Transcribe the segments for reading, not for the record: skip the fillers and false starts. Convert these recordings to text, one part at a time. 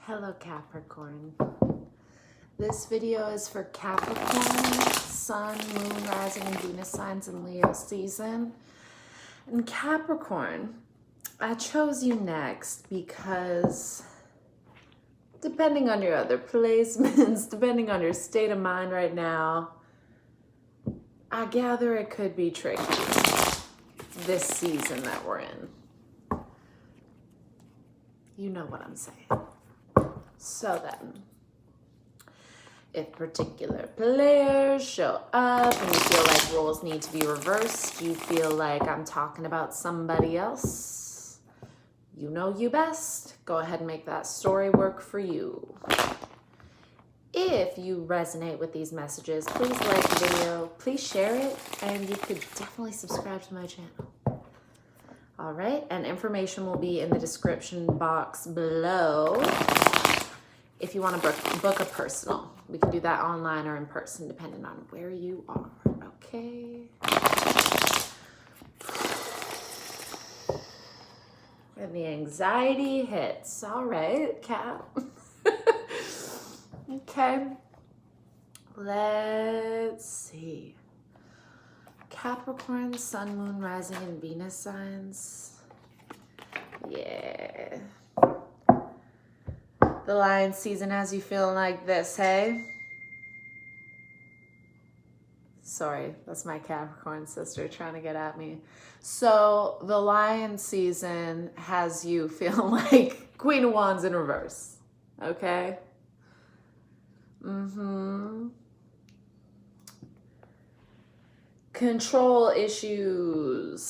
Hello Capricorn. This video is for Capricorn, Sun, Moon, Rising, and Venus signs in Leo season. And Capricorn, I chose you next because depending on your other placements, depending on your state of mind right now, I gather it could be tricky this season that we're in. You know what I'm saying. So then, if particular players show up and you feel like roles need to be reversed, you feel like I'm talking about somebody else, you know you best. Go ahead and make that story work for you. If you resonate with these messages, please like the video, please share it, and you could definitely subscribe to my channel. All right, and information will be in the description box below. If you want to book a personal, we can do that online or in person, depending on where you are, okay? And the anxiety hits. All right, Cap. Okay. Let's see. Capricorn, Sun, Moon, Rising, and Venus signs. Yeah. The Lion season has you feeling like this, hey? Sorry, that's my Capricorn sister trying to get at me. So the Lion season has you feeling like Queen of Wands in reverse, okay? Control issues.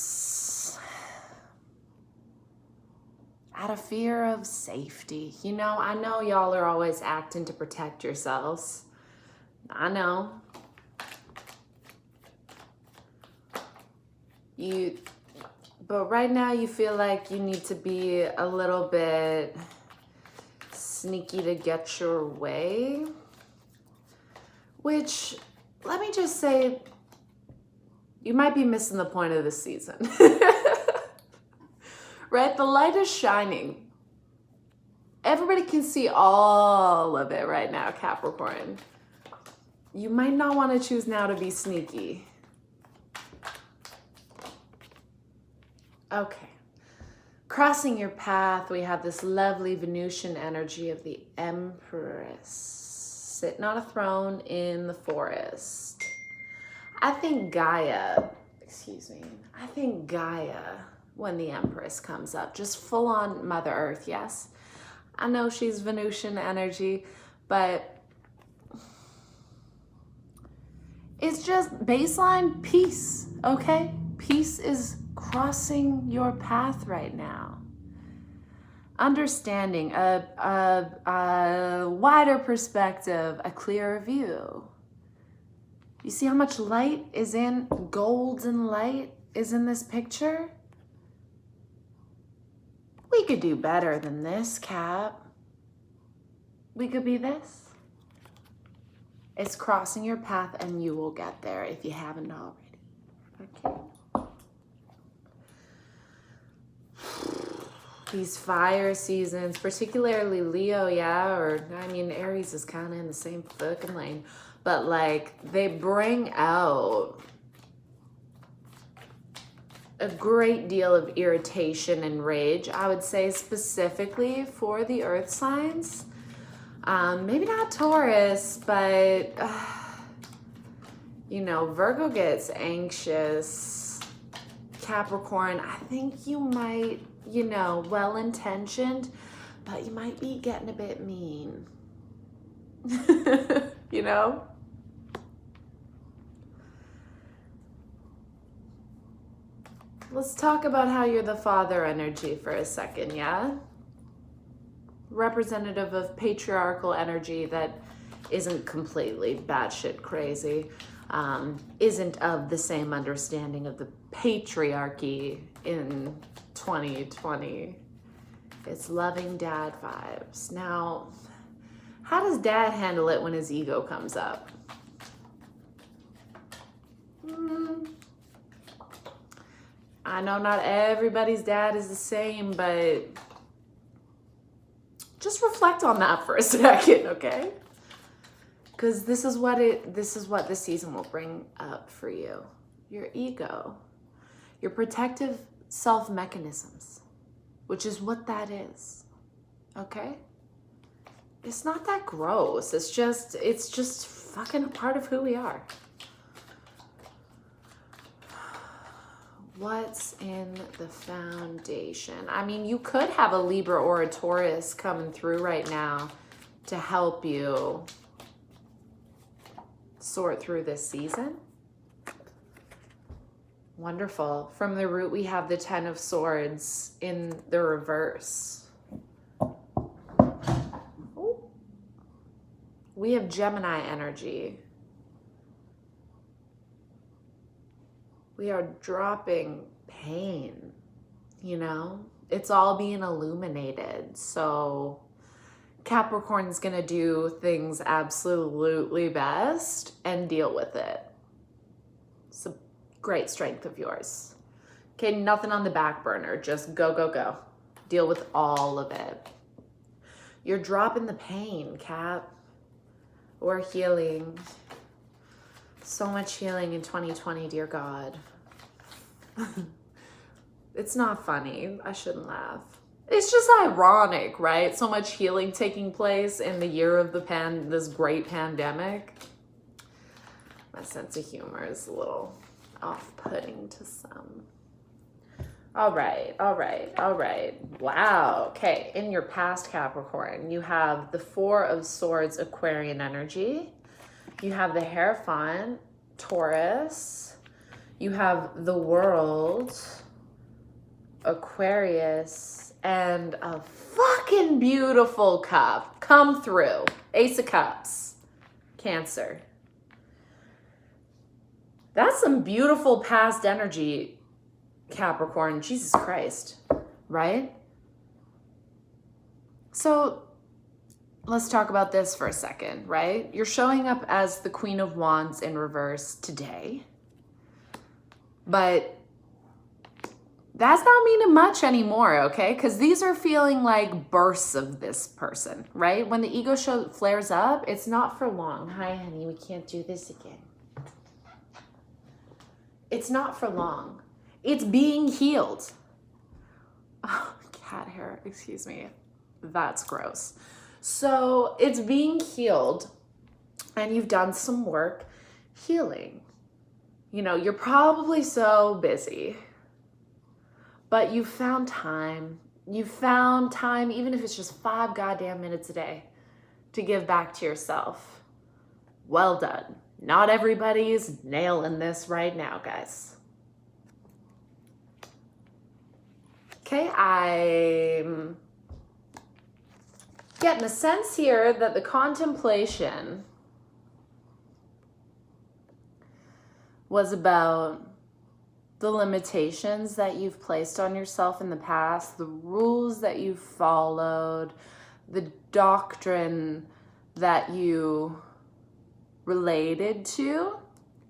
Out of fear of safety. You know, I know y'all are always acting to protect yourselves. I know. But right now you feel like you need to be a little bit sneaky to get your way. Which, let me just say, you might be missing the point of this season. Right? The light is shining. Everybody can see all of it right now, Capricorn. You might not want to choose now to be sneaky. Okay. Crossing your path, we have this lovely Venusian energy of the Empress sitting on a throne in the forest. I think Gaia, when the Empress comes up, just full on Mother Earth, yes? I know she's Venusian energy, but it's just baseline peace, okay? Peace is crossing your path right now. Understanding a wider perspective, a clearer view. You see how much light is in, golden light is in this picture? We could do better than this, Cap. We could be this. It's crossing your path and you will get there if you haven't already. Okay. These fire seasons, particularly Leo, yeah, or I mean, Aries is kind of in the same fucking lane, but like they bring out a great deal of irritation and rage, I would say, specifically for the earth signs. Maybe not Taurus, but you know, Virgo gets anxious. Capricorn, I think you might, you know, well-intentioned, but you might be getting a bit mean. You know? Let's talk about how you're the father energy for a second, yeah? Representative of patriarchal energy that isn't completely batshit crazy, isn't of the same understanding of the patriarchy in 2020. It's loving dad vibes. Now, how does dad handle it when his ego comes up? I know not everybody's dad is the same, but Just reflect on that for a second, okay? Because this is what this season will bring up for you. Your ego, your protective self mechanisms, which is what that is. Okay? It's not that gross. It's just fucking a part of who we are. What's in the foundation? I mean, you could have a Libra or a Taurus coming through right now to help you sort through this season. Wonderful. From the root, we have the 10 of Swords in the reverse. Ooh. We have Gemini energy. We are dropping pain, you know? It's all being illuminated. So Capricorn's gonna do things absolutely best and deal with it. It's a great strength of yours. Okay, nothing on the back burner. Just go, go, go. Deal with all of it. You're dropping the pain, Cap. We're healing. So much healing in 2020, dear God. It's not funny. I shouldn't laugh. It's just ironic, right? So much healing taking place in the year of this great pandemic. My sense of humor is a little off-putting to some. All right. Wow. Okay, in your past, Capricorn, you have the 4 of Swords, Aquarian energy. You have the Hierophant, Taurus. You have the World, Aquarius, and a fucking beautiful cup. Come through. Ace of Cups, Cancer. That's some beautiful past energy, Capricorn. Jesus Christ, right? So let's talk about this for a second, right? You're showing up as the Queen of Wands in reverse today, but that's not meaning much anymore, okay? Because these are feeling like bursts of this person, right? When the ego flares up, it's not for long. Hi, honey, we can't do this again. It's not for long. It's being healed. Oh, cat hair, excuse me. That's gross. So it's being healed, and you've done some work healing. You know, you're probably so busy, but you found time. You found time, even if it's just 5 goddamn minutes a day, to give back to yourself. Well done. Not everybody's nailing this right now, guys. Okay, I'm getting a sense here that the contemplation was about the limitations that you've placed on yourself in the past, the rules that you've followed, the doctrine that you related to.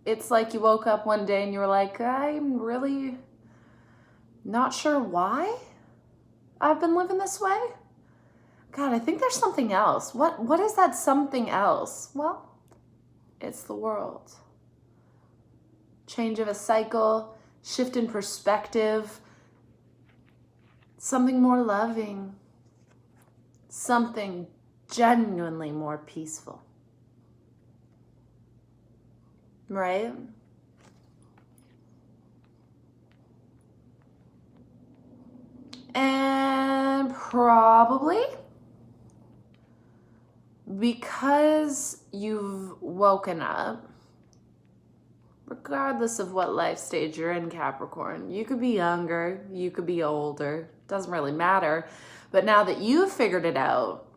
It's like you woke up one day and you were like, I'm really not sure why I've been living this way. God, I think there's something else. What is that something else? Well, it's the world. Change of a cycle, shift in perspective, something more loving, something genuinely more peaceful. Right? And probably because you've woken up, regardless of what life stage you're in, Capricorn, you could be younger, you could be older, doesn't really matter. But now that you've figured it out,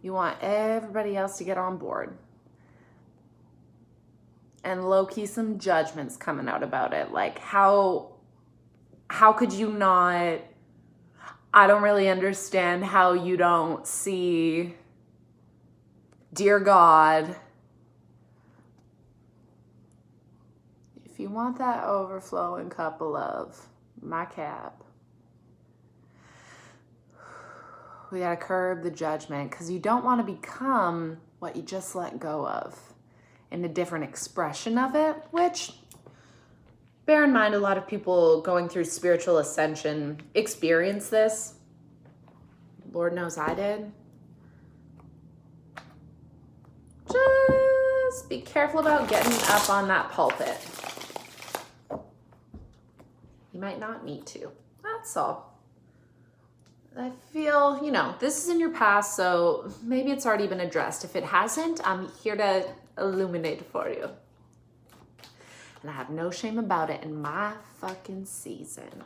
you want everybody else to get on board. And low-key some judgments coming out about it. Like, how could you not? I don't really understand how you don't see, dear God, if you want that overflowing cup of love, my Cap, We got to curb the judgment because you don't want to become what you just let go of in a different expression of it, which, bear in mind, a lot of people going through spiritual ascension experience this. Lord knows I did. Just be careful about getting up on that pulpit. You might not need to. That's all. I feel, this is in your past, so maybe it's already been addressed. If it hasn't, I'm here to illuminate for you. And I have no shame about it in my fucking season.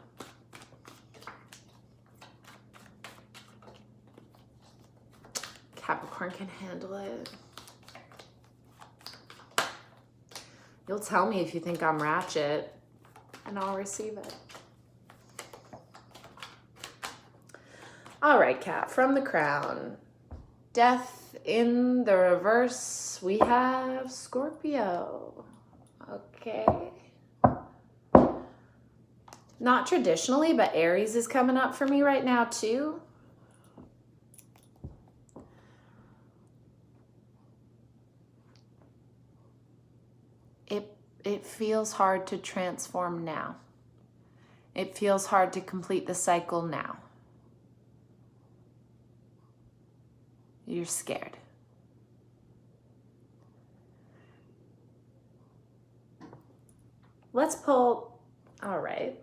Capricorn can handle it. You'll tell me if you think I'm ratchet, and I'll receive it. All right, Cap, from the crown. Death in the reverse, we have Scorpio. Okay. Not traditionally, but Aries is coming up for me right now too. It feels hard to transform now. It feels hard to complete the cycle now. You're scared. Let's pull, all right.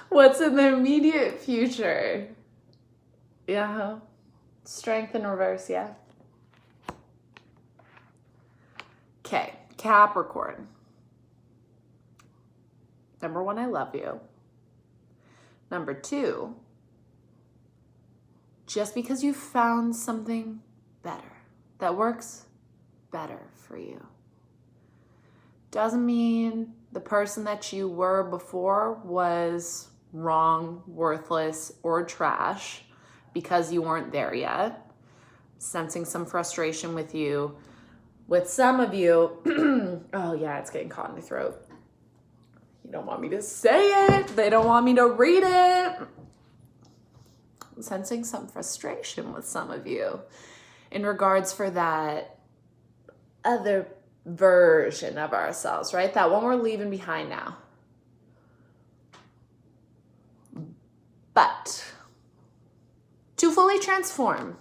What's in the immediate future? Yeah. Strength in reverse, yeah. Okay, Capricorn. Number one, I love you. Number two, just because you found something better that works better for you doesn't mean the person that you were before was wrong, worthless, or trash because you weren't there yet. Sensing some frustration with you. With some of you, oh yeah, it's getting caught in my throat. You don't want me to say it. They don't want me to read it. I'm sensing some frustration with some of you in regards for that other version of ourselves, right? That one we're leaving behind now. But to fully transform,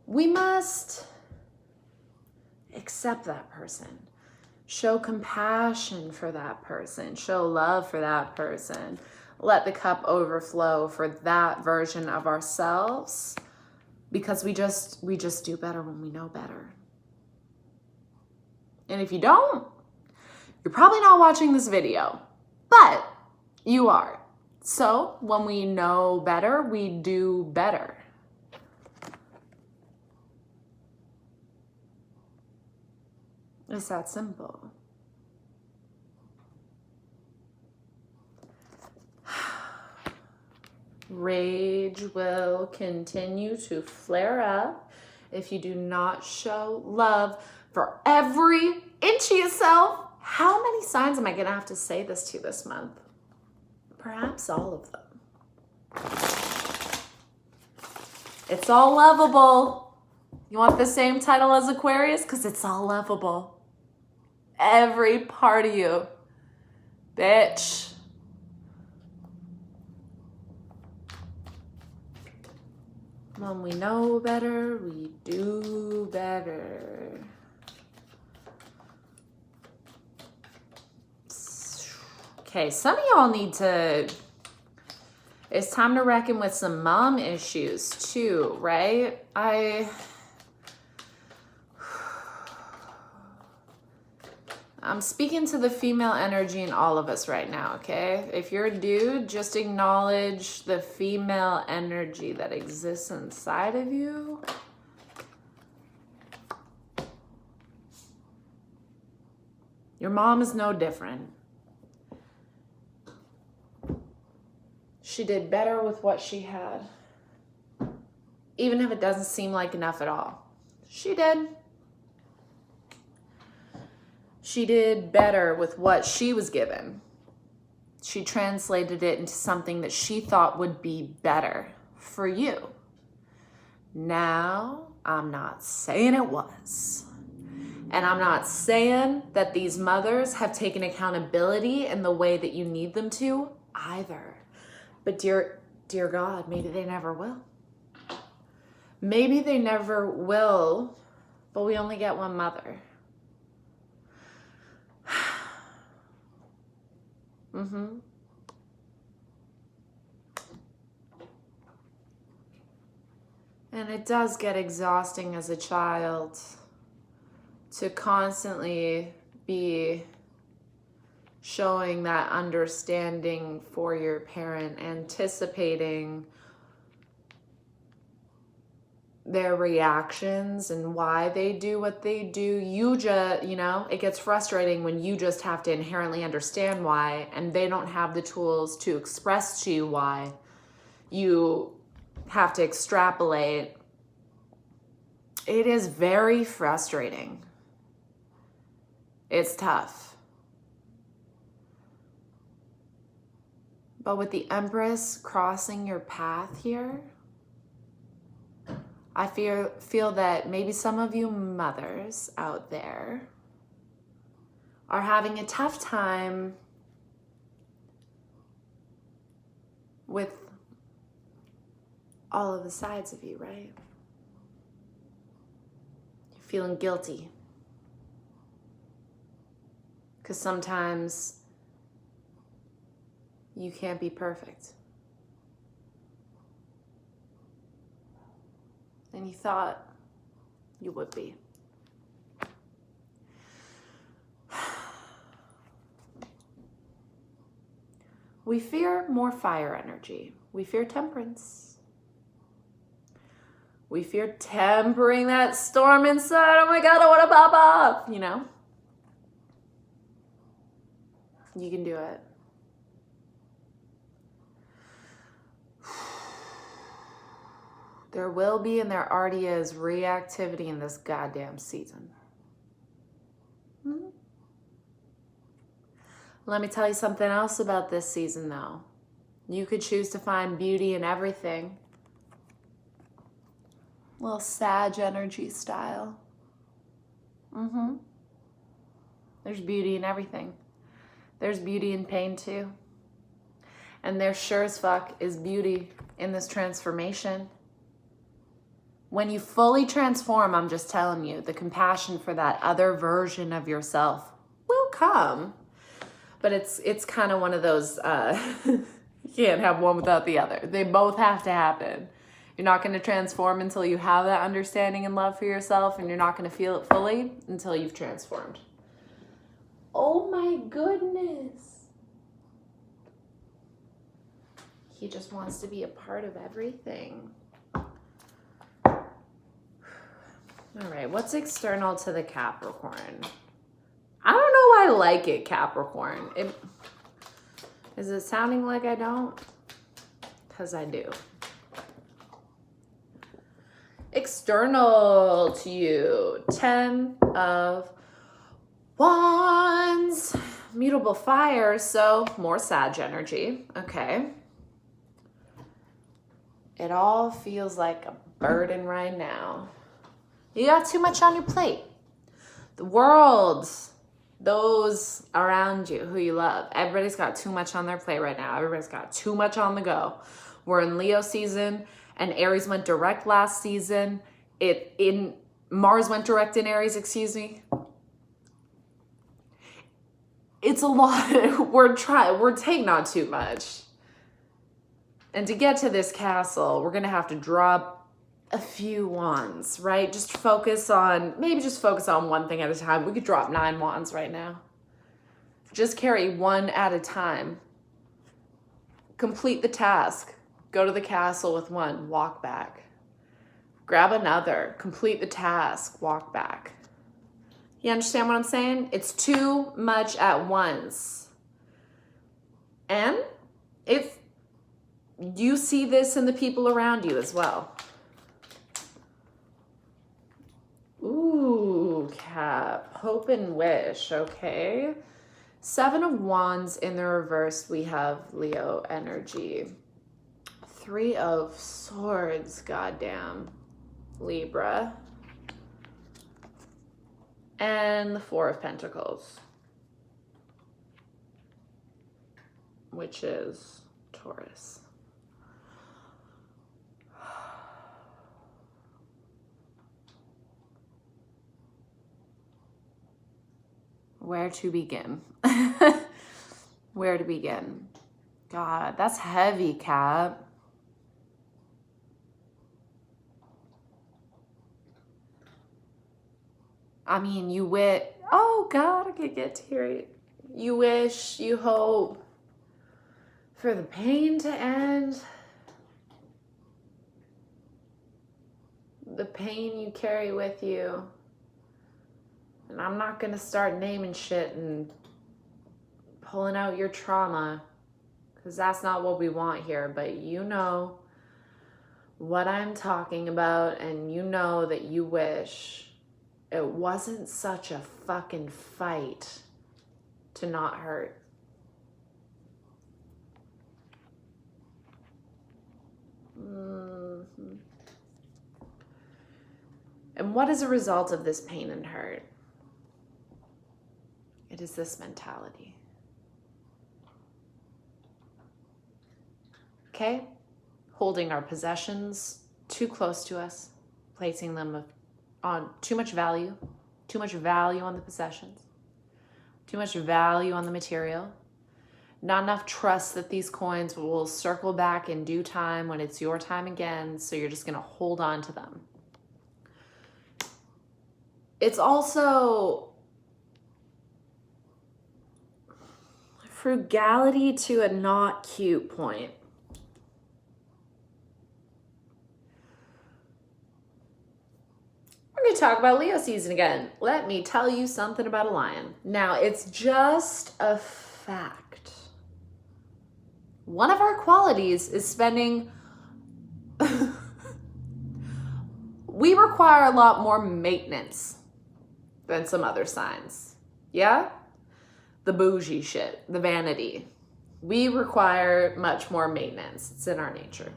we must accept that person, show compassion for that person, show love for that person, let the cup overflow for that version of ourselves, because we just do better when we know better. And if you don't, you're probably not watching this video, but you are. So when we know better, we do better. It's that simple. Rage will continue to flare up if you do not show love for every inch of yourself. How many signs am I going to have to say this to this month? Perhaps all of them. It's all lovable. You want the same title as Aquarius? Because it's all lovable. Every part of you. Bitch. When we know better, we do better. Okay, some of y'all need to, it's time to reckon with some mom issues too, right? I'm speaking to the female energy in all of us right now, okay? If you're a dude, just acknowledge the female energy that exists inside of you. Your mom is no different. She did better with what she had. Even if it doesn't seem like enough at all. She did. She did better with what she was given. She translated it into something that she thought would be better for you. Now, I'm not saying it was. And I'm not saying that these mothers have taken accountability in the way that you need them to either. But dear God, maybe they never will. Maybe they never will, but we only get one mother. And it does get exhausting as a child to constantly be showing that understanding for your parent, anticipating their reactions and why they do what they do. It gets frustrating when you just have to inherently understand why, and they don't have the tools to express to you why. You have to extrapolate. It is very frustrating. It's tough. But with the Empress crossing your path here, I feel that maybe some of you mothers out there are having a tough time with all of the sides of you, right? You're feeling guilty. Because sometimes you can't be perfect. And you thought you would be. We fear more fire energy. We fear temperance. We fear tempering that storm inside. Oh my God, I want to pop off, You can do it. There will be, and there already is, reactivity in this goddamn season. Let me tell you something else about this season, though. You could choose to find beauty in everything. A little Sag energy style. There's beauty in everything. There's beauty in pain, too. And there sure as fuck is beauty in this transformation. When you fully transform, I'm just telling you, the compassion for that other version of yourself will come. But it's kind of one of those, you can't have one without the other. They both have to happen. You're not going to transform until you have that understanding and love for yourself, and you're not going to feel it fully until you've transformed. Oh my goodness. He just wants to be a part of everything. All right, what's external to the Capricorn? I don't know why I like it, Capricorn. Is it sounding like I don't? Because I do. External to you, 10 of Wands, mutable fire, so more Sag energy, okay. It all feels like a burden right now. You got too much on your plate. The world, those around you who you love, everybody's got too much on their plate right now. Everybody's got too much on the go. We're in Leo season, and Aries went direct last season. Mars went direct in Aries, excuse me. It's a lot. We're taking on too much. And to get to this castle, we're going to have to drop a few wands, right? Just focus on one thing at a time. We could drop 9 wands right now. Just carry one at a time. Complete the task. Go to the castle with one, walk back. Grab another, complete the task, walk back. You understand what I'm saying? It's too much at once. And if you see this in the people around you as well. Ooh, Cap, hope and wish, okay? Seven of Wands in the reverse, we have Leo energy. Three of Swords, goddamn, Libra. And the Four of Pentacles, which is Taurus. Where to begin? Where to begin? God, that's heavy, Cap. I mean, oh God, I could get teary. You wish, you hope for the pain to end. The pain you carry with you. And I'm not going to start naming shit and pulling out your trauma, because that's not what we want here. But you know what I'm talking about, and you know that you wish it wasn't such a fucking fight to not hurt. Mm-hmm. And what is a result of this pain and hurt? It is this mentality. Okay? Holding our possessions too close to us, placing them on too much value on the possessions, too much value on the material, not enough trust that these coins will circle back in due time when it's your time again, so you're just gonna hold on to them. It's also frugality to a not cute point. We're going to talk about Leo season again. Let me tell you something about a lion. Now, it's just a fact. One of our qualities is spending... we require a lot more maintenance than some other signs. Yeah? The bougie shit, the vanity. We require much more maintenance. It's in our nature.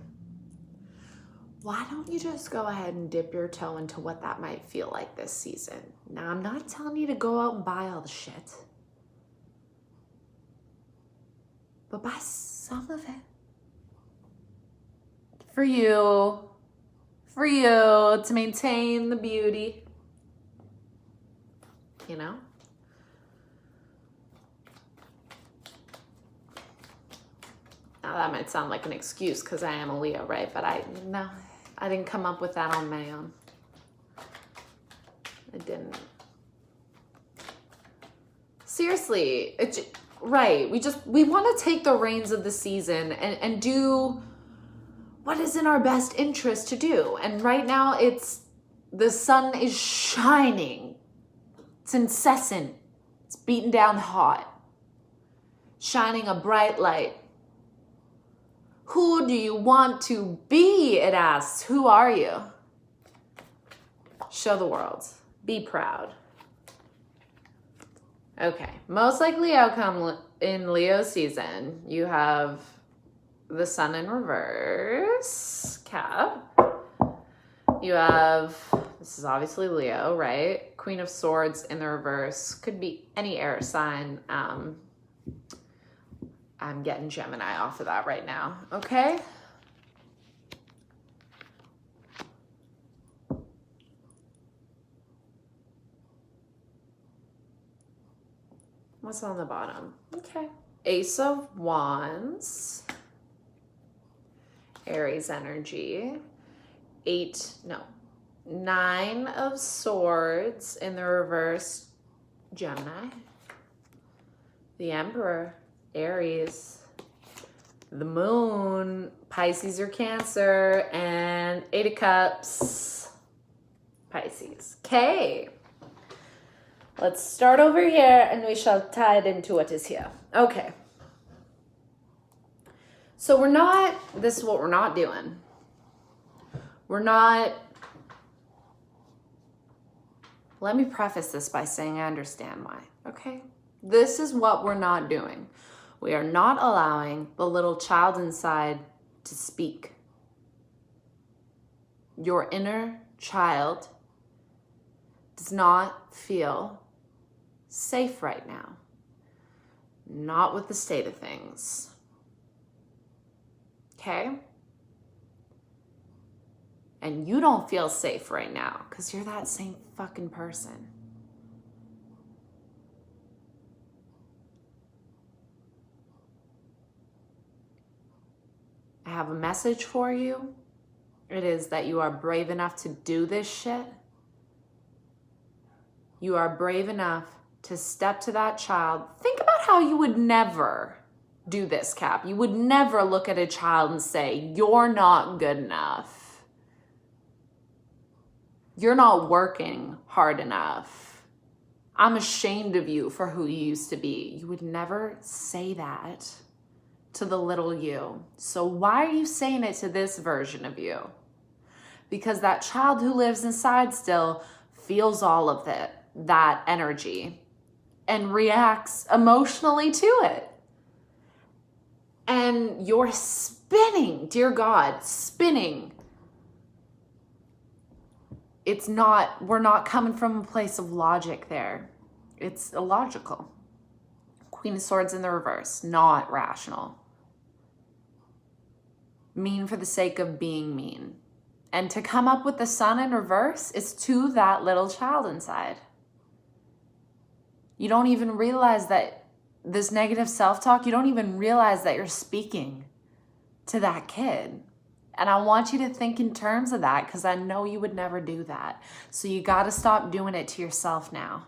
Why don't you just go ahead and dip your toe into what that might feel like this season? Now, I'm not telling you to go out and buy all the shit, but buy some of it. For you to maintain the beauty, you know? Now that might sound like an excuse because I am a Leo, right? But I didn't come up with that on my own. I didn't. Seriously, it's right. We want to take the reins of the season and do what is in our best interest to do. And right now the sun is shining. It's incessant. It's beaten down hot. Shining a bright light. Who do you want to be? It asks. Who are you? Show the world. Be proud. Okay. Most likely outcome in Leo season, you have the sun in reverse, Cap. You have, this is obviously Leo, right? Queen of Swords in the reverse. Could be any air sign. I'm getting Gemini off of that right now, okay? What's on the bottom? Okay. Ace of Wands. Aries energy. 9 of Swords in the reverse, Gemini. The Emperor, Aries. The Moon, Pisces or Cancer, and 8 of Cups, Pisces. Okay. Let's start over here and we shall tie it into what is here. Okay. So this is what we're not doing. Let me preface this by saying I understand why, okay? This is what we're not doing. We are not allowing the little child inside to speak. Your inner child does not feel safe right now. Not with the state of things. Okay? And you don't feel safe right now because you're that same fucking person. I have a message for you. It is that you are brave enough to do this shit. You are brave enough to step to that child. Think about how you would never do this, Cap. You would never look at a child and say, you're not good enough. You're not working hard enough. I'm ashamed of you for who you used to be. You would never say that to the little you. So why are you saying it to this version of you? Because that child who lives inside still feels all of that energy and reacts emotionally to it. And you're spinning, dear God, spinning. We're not coming from a place of logic there. It's illogical. Queen of Swords in the reverse, not rational. Mean for the sake of being mean. And to come up with the Sun in reverse is to that little child inside. You don't even realize that this negative self-talk, you don't even realize that you're speaking to that kid. And I want you to think in terms of that because I know you would never do that. So you got to stop doing it to yourself now.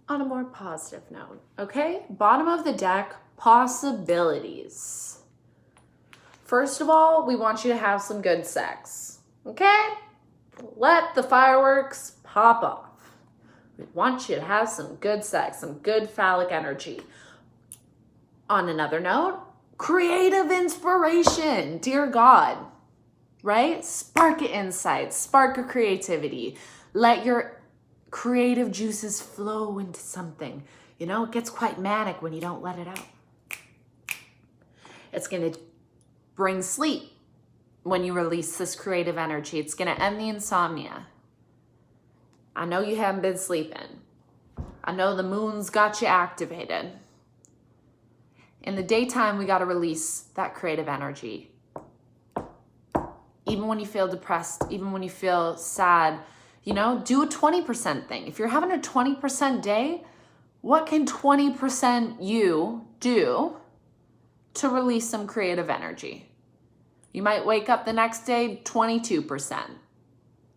On a more positive note, okay? Bottom of the deck, possibilities. First of all, we want you to have some good sex, okay? Let the fireworks pop off. We want you to have some good sex, some good phallic energy. On another note, creative inspiration, dear God, right? Spark of insight, spark of creativity. Let your creative juices flow into something. You know, it gets quite manic when you don't let it out. It's going to bring sleep when you release this creative energy. It's going to end the insomnia. I know you haven't been sleeping. I know the moon's got you activated. In the daytime, we got to release that creative energy. Even when you feel depressed, even when you feel sad, you know, do a 20% thing. If you're having a 20% day, what can 20% you do to release some creative energy? You might wake up the next day 22%.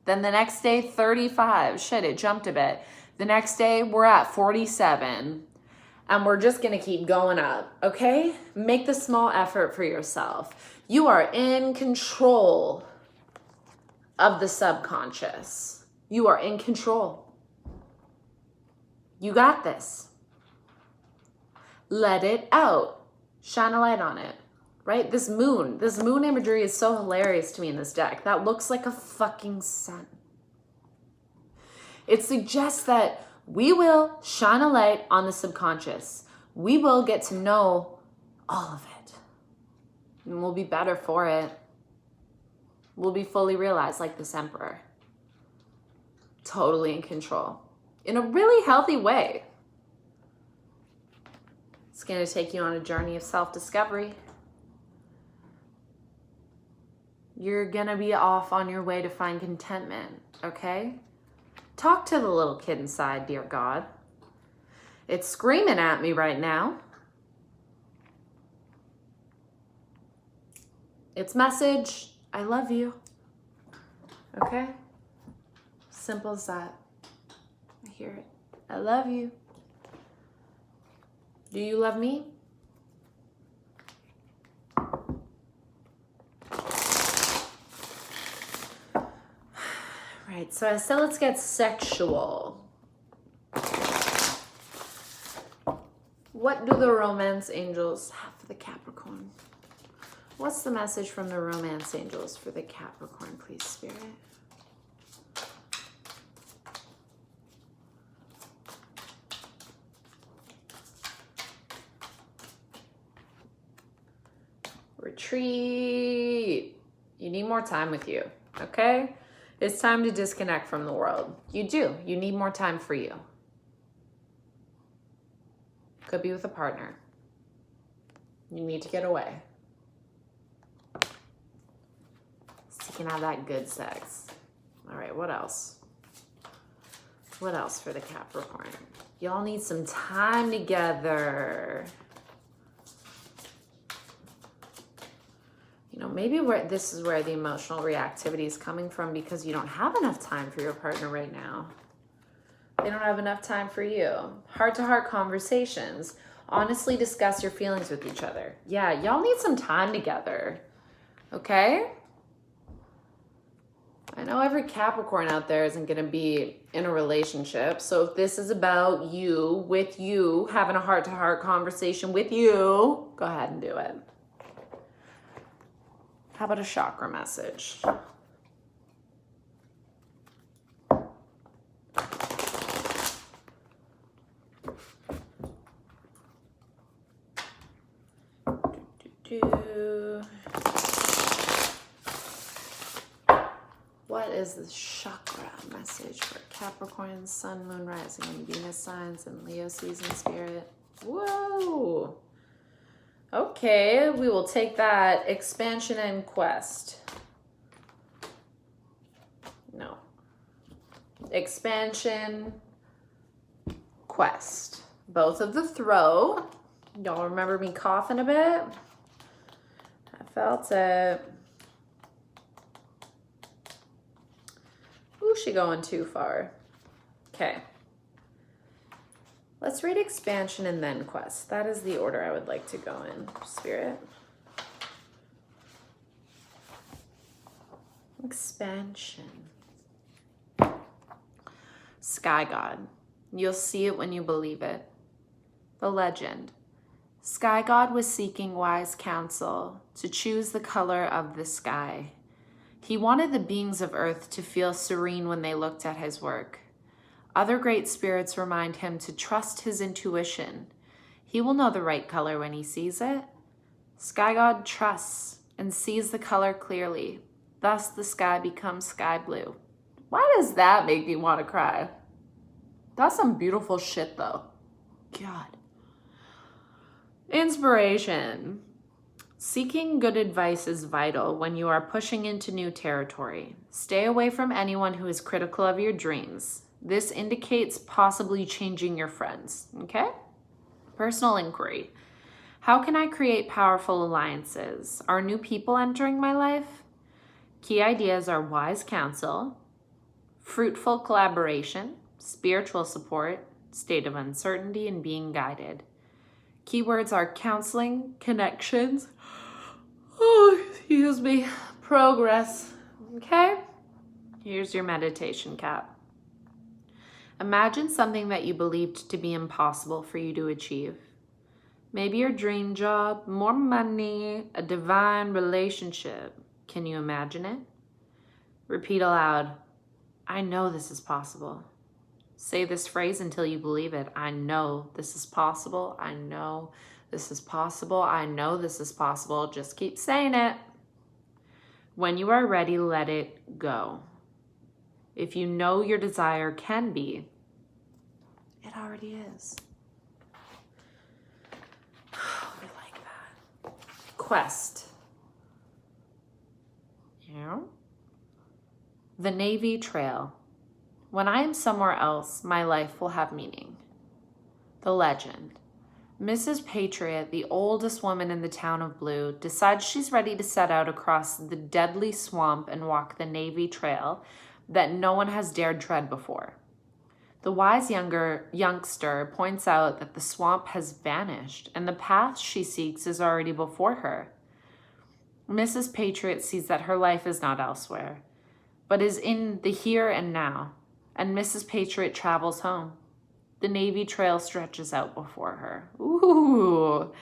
Then the next day 35. Shit, it jumped a bit. The next day we're at 47. And we're just going to keep going up, okay? Make the small effort for yourself. You are in control of the subconscious. You are in control. You got this. Let it out. Shine a light on it, right? This moon imagery is so hilarious to me in this deck. That looks like a fucking sun. It suggests that we will shine a light on the subconscious. We will get to know all of it. And we'll be better for it. We'll be fully realized like this emperor. Totally in control. In a really healthy way. It's going to take you on a journey of self-discovery. You're going to be off on your way to find contentment, okay? Talk to the little kid inside, dear God. It's screaming at me right now. Its message, I love you. Okay? Simple as that. I hear it. I love you. Do you love me? Right, so I said let's get sexual. What do the romance angels have for the Capricorn? What's the message from the romance angels for the Capricorn, please, Spirit? Retreat. You need more time with you, okay? It's time to disconnect from the world. You do. You need more time for you. Could be with a partner. You need to get away. So you can have that good sex. All right, what else? What else for the Capricorn? Y'all need some time together. You know, maybe this is where the emotional reactivity is coming from, because you don't have enough time for your partner right now. They don't have enough time for you. Heart-to-heart conversations. Honestly discuss your feelings with each other. Yeah, y'all need some time together. Okay? I know every Capricorn out there isn't going to be in a relationship. So if this is about you, with you, having a heart-to-heart conversation with you, go ahead and do it. How about a chakra message? What is the chakra message for Capricorn, Sun, Moon, Rising, and Venus signs and Leo season spirit? Whoa! Okay, we will take that. Expansion and quest. No. Expansion, quest. Both of the throw. Y'all remember me coughing a bit? I felt it. Ooh, she going too far. Okay. Let's read expansion and then quest. That is the order I would like to go in, Spirit. Expansion. Sky God. You'll see it when you believe it. The legend. Sky God was seeking wise counsel to choose the color of the sky. He wanted the beings of earth to feel serene when they looked at his work. Other great spirits remind him to trust his intuition. He will know the right color when he sees it. Sky God trusts and sees the color clearly. Thus the sky becomes sky blue. Why does that make me want to cry? That's some beautiful shit though. God. Inspiration. Seeking good advice is vital when you are pushing into new territory. Stay away from anyone who is critical of your dreams. This indicates possibly changing your friends, okay? Personal inquiry. How can I create powerful alliances? Are new people entering my life? Key ideas are wise counsel, fruitful collaboration, spiritual support, state of uncertainty, and being guided. Keywords are counseling, connections, progress, okay? Here's your meditation cap. Imagine something that you believed to be impossible for you to achieve. Maybe your dream job, more money, a divine relationship. Can you imagine it? Repeat aloud, I know this is possible. Say this phrase until you believe it. I know this is possible. I know this is possible. I know this is possible. Just keep saying it. When you are ready, let it go. If you know your desire can be, it already is. We like that. Quest. Yeah. The Navy Trail. When I am somewhere else, my life will have meaning. The legend. Mrs. Patriot, the oldest woman in the town of Blue, decides she's ready to set out across the deadly swamp and walk the Navy Trail that no one has dared tread before. The wise youngster points out that the swamp has vanished and the path she seeks is already before her. Mrs. Patriot sees that her life is not elsewhere, but is in the here and now, and Mrs. Patriot travels home. The Navy Trail stretches out before her. Ooh,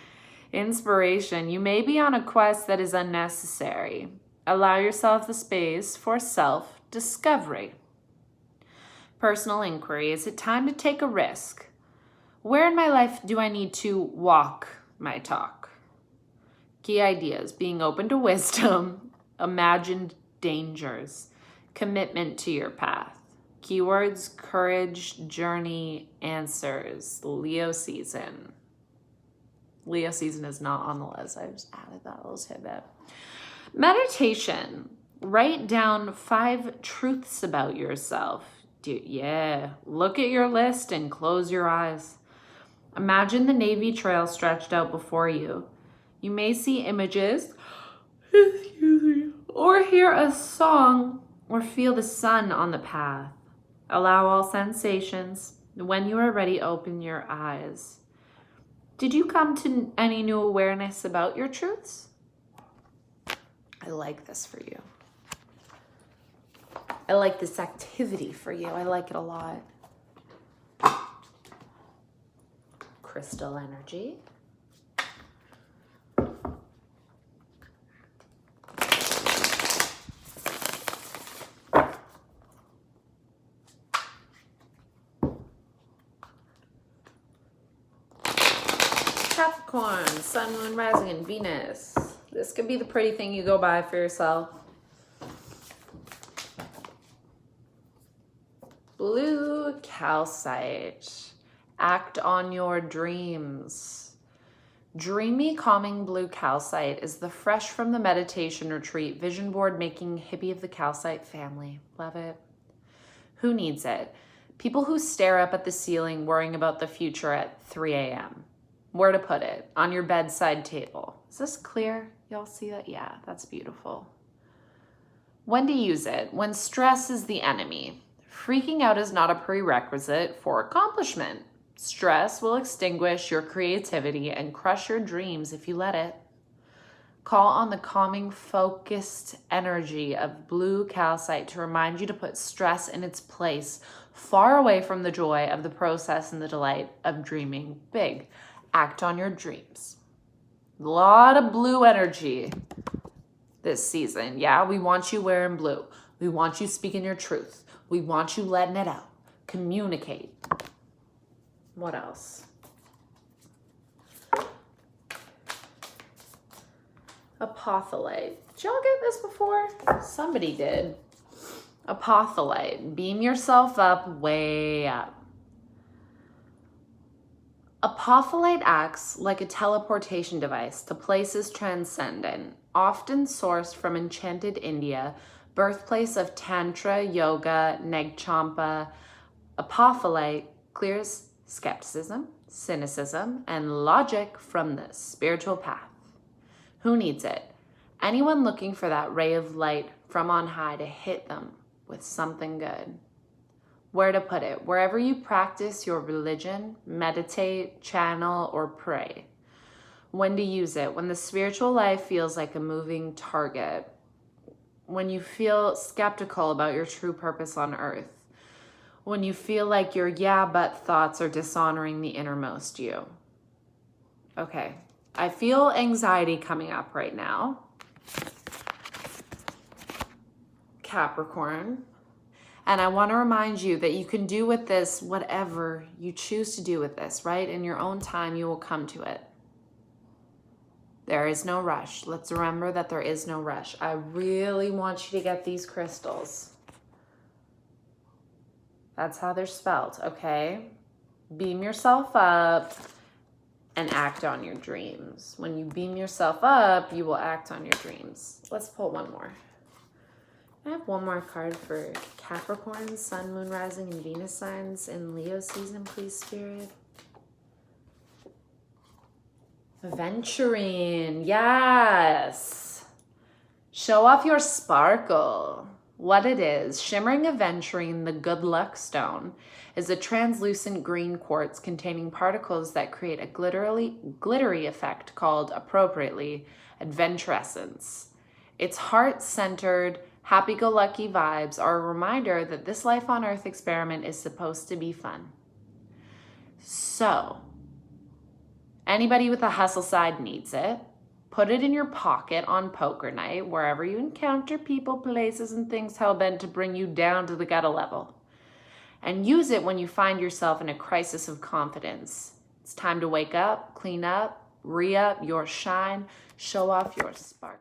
inspiration. You may be on a quest that is unnecessary. Allow yourself the space for self-discovery. Personal inquiry. Is it time to take a risk? Where in my life do I need to walk my talk? Key ideas: being open to wisdom, imagined dangers, commitment to your path. Keywords: courage, journey, answers. Leo season. Leo season is not on the list. I just added that little tidbit. Meditation. Write down 5 truths about yourself. Look at your list and close your eyes. Imagine the Navy Trail stretched out before you. You may see images, or hear a song, or feel the sun on the path. Allow all sensations. When you are ready, open your eyes. Did you come to any new awareness about your truths? I like this for you. I like this activity for you. I like it a lot. Crystal energy. Capricorn, Sun, Moon, Rising, and Venus. This could be the pretty thing you go buy for yourself. Blue calcite. Act on your dreams. Dreamy, calming blue calcite is the fresh from the meditation retreat vision board making hippie of the calcite family. Love it. Who needs it? People who stare up at the ceiling worrying about the future at 3 a.m. Where to put it? On your bedside table. Is this clear? Y'all see that? Yeah, that's beautiful. When to use it? When stress is the enemy. Freaking out is not a prerequisite for accomplishment. Stress will extinguish your creativity and crush your dreams if you let it. Call on the calming, focused energy of blue calcite to remind you to put stress in its place, far away from the joy of the process and the delight of dreaming big. Act on your dreams. A lot of blue energy this season. Yeah, we want you wearing blue. We want you speaking your truth. We want you letting it out. Communicate. What else? Apotholite. Did y'all get this before? Somebody did. Apotholite. Beam yourself up, way up. Apotholite acts like a teleportation device to places transcendent, often sourced from enchanted India, birthplace of Tantra, Yoga, Negchampa. Apotholite clears skepticism, cynicism, and logic from the spiritual path. Who needs it? Anyone looking for that ray of light from on high to hit them with something good. Where to put it? Wherever you practice your religion, meditate, channel, or pray. When to use it? When the spiritual life feels like a moving target. When you feel skeptical about your true purpose on earth. When you feel like your yeah but thoughts are dishonoring the innermost you. Okay, I feel anxiety coming up right now. Capricorn. And I want to remind you that you can do with this whatever you choose to do with this, right? In your own time, you will come to it. There is no rush. Let's remember that there is no rush. I really want you to get these crystals. That's how they're spelled, okay? Beam yourself up and act on your dreams. When you beam yourself up, you will act on your dreams. Let's pull one more. I have one more card for Capricorn, Sun, Moon, Rising, and Venus signs in Leo season, please, Spirit. Aventurine, yes. Show off your sparkle. What it is, shimmering aventurine, the good luck stone, is a translucent green quartz containing particles that create a glittery effect called, appropriately, adventurescence. Its heart-centered, happy-go-lucky vibes are a reminder that this life on Earth experiment is supposed to be fun. So, anybody with a hustle side needs it. Put it in your pocket on poker night, wherever you encounter people, places, and things hell-bent to bring you down to the gutter level. And use it when you find yourself in a crisis of confidence. It's time to wake up, clean up, re-up your shine, show off your sparkle.